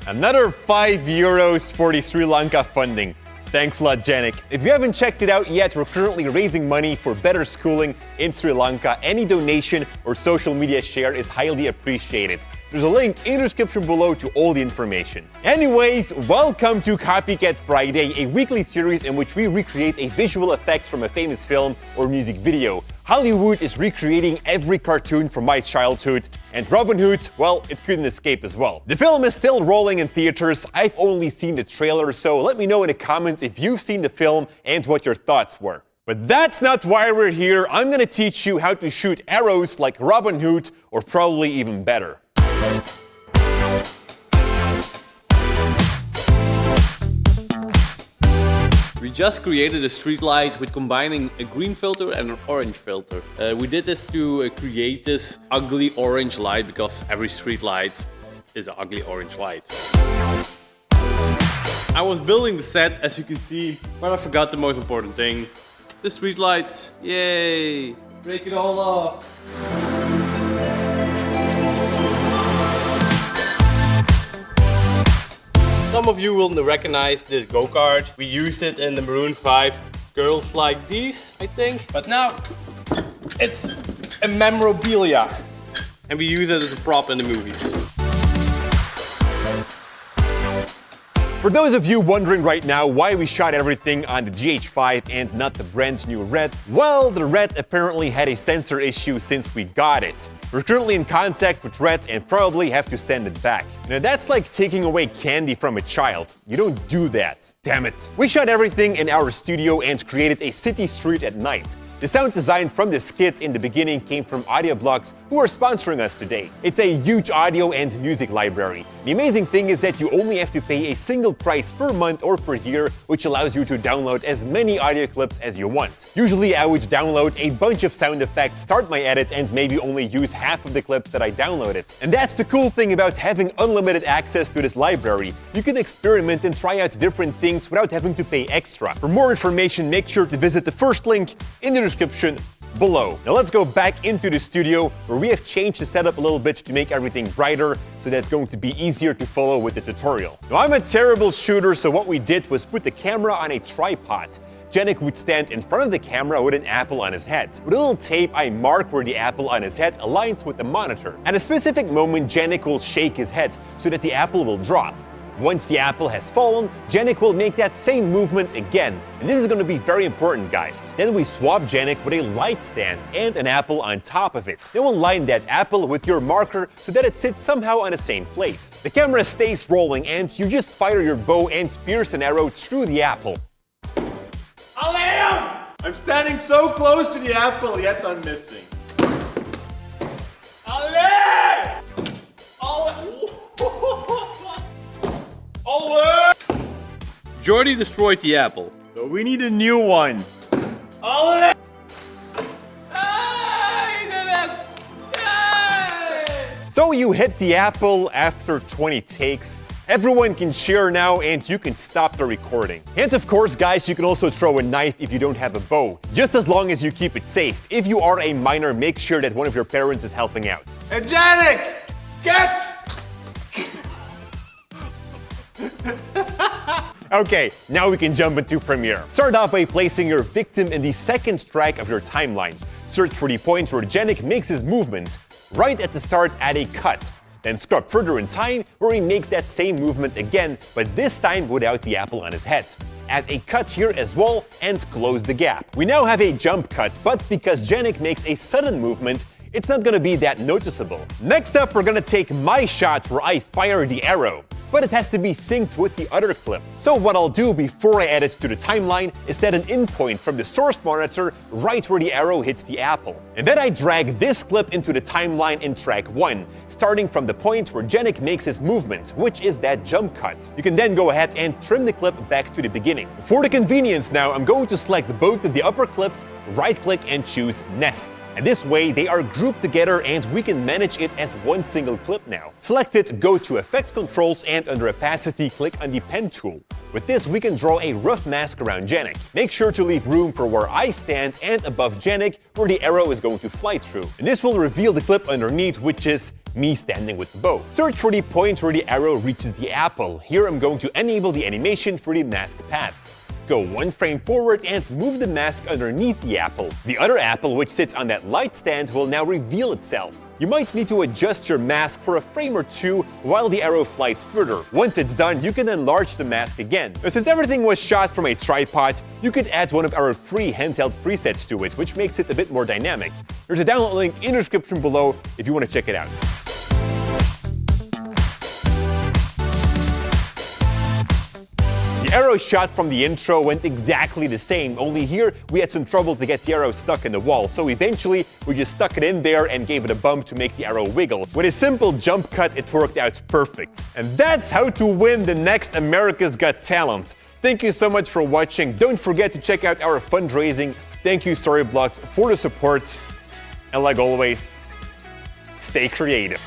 Another €5 for the Sri Lanka funding. Thanks a lot, Janik. If you haven't checked it out yet, we're currently raising money for better schooling in Sri Lanka. Any donation or social media share is highly appreciated. There's a link in the description below to all the information. Anyways, welcome to Copycat Friday, a weekly series in which we recreate a visual effect from a famous film or music video. Hollywood is recreating every cartoon from my childhood, and Robin Hood, well, it couldn't escape as well. The film is still rolling in theaters. I've only seen the trailer, so let me know in the comments if you've seen the film and what your thoughts were. But that's not why we're here. I'm gonna teach you how to shoot arrows like Robin Hood, or probably even better. We just created a street light with combining a green filter and an orange filter. We did this to create this ugly orange light because every street light is an ugly orange light. I was building the set, as you can see, but I forgot the most important thing. The street lights. Yay! Break it all up. Some of you will recognize this go-kart. We used it in the Maroon 5 Girls Like These, I think. But now it's a memorabilia. And we use it as a prop in the movies. For those of you wondering right now why we shot everything on the GH5 and not the brand new Red, well, the Red apparently had a sensor issue since we got it. We're currently in contact with Red and probably have to send it back. Now that's like taking away candy from a child. You don't do that. Damn it. We shot everything in our studio and created a city street at night. The sound design from the skit in the beginning came from Audioblocks, who are sponsoring us today. It's a huge audio and music library. The amazing thing is that you only have to pay a single price per month or per year, which allows you to download as many audio clips as you want. Usually I would download a bunch of sound effects, start my edit, and maybe only use half of the clips that I downloaded. And that's the cool thing about having unlimited access to this library. You can experiment and try out different things without having to pay extra. For more information, make sure to visit the first link in the description below. Now let's go back into the studio where we have changed the setup a little bit to make everything brighter, so that's going to be easier to follow with the tutorial. Now I'm a terrible shooter, so what we did was put the camera on a tripod. Janik would stand in front of the camera with an apple on his head. With a little tape, I mark where the apple on his head aligns with the monitor. At a specific moment, Janik will shake his head so that the apple will drop. Once the apple has fallen, Janik will make that same movement again. And this is going to be very important, guys. Then we swap Janik with a light stand and an apple on top of it. Then we'll line that apple with your marker so that it sits somehow on the same place. The camera stays rolling and you just fire your bow and pierce an arrow through the apple. I'm standing so close to the apple, yet I'm missing. Jordy destroyed the apple. So we need a new one. So you hit the apple after 20 takes. Everyone can share now and you can stop the recording. And of course, guys, you can also throw a knife if you don't have a bow, just as long as you keep it safe. If you are a minor, make sure that one of your parents is helping out. Hey, Janik! Catch! Okay, now we can jump into Premiere. Start off by placing your victim in the second track of your timeline. Search for the point where Janik makes his movement. Right at the start, add a cut. Then scrub further in time where he makes that same movement again, but this time without the apple on his head. Add a cut here as well and close the gap. We now have a jump cut, but because Janik makes a sudden movement, it's not gonna be that noticeable. Next up, we're gonna take my shot where I fire the arrow. but it has to be synced with the other clip. So what I'll do before I add it to the timeline is set an in point from the source monitor right where the arrow hits the apple. And then I drag this clip into the timeline in track 1, starting from the point where Janik makes his movement, which is that jump cut. You can then go ahead and trim the clip back to the beginning. For the convenience now, I'm going to select both of the upper clips, right-click and choose Nest. And this way, they are grouped together and we can manage it as one single clip now. Select it, go to Effect Controls, and under Opacity, click on the Pen tool. With this, we can draw a rough mask around Janik. Make sure to leave room for where I stand and above Janik, where the arrow is going to fly through. And this will reveal the clip underneath, which is me standing with the bow. Search for the point where the arrow reaches the apple. Here I'm going to enable the animation for the mask path. Go one frame forward and move the mask underneath the apple. The other apple, which sits on that light stand, will now reveal itself. You might need to adjust your mask for a frame or two while the arrow flies further. Once it's done, you can enlarge the mask again. Now, since everything was shot from a tripod, you could add one of our free handheld presets to it, which makes it a bit more dynamic. There's a download link in the description below if you want to check it out. The arrow shot from the intro went exactly the same, only here we had some trouble to get the arrow stuck in the wall, so eventually we just stuck it in there and gave it a bump to make the arrow wiggle. With a simple jump cut, it worked out perfect. And that's how to win the next America's Got Talent. Thank you so much for watching. Don't forget to check out our fundraising. Thank you, Storyblocks, for the support. And like always, stay creative.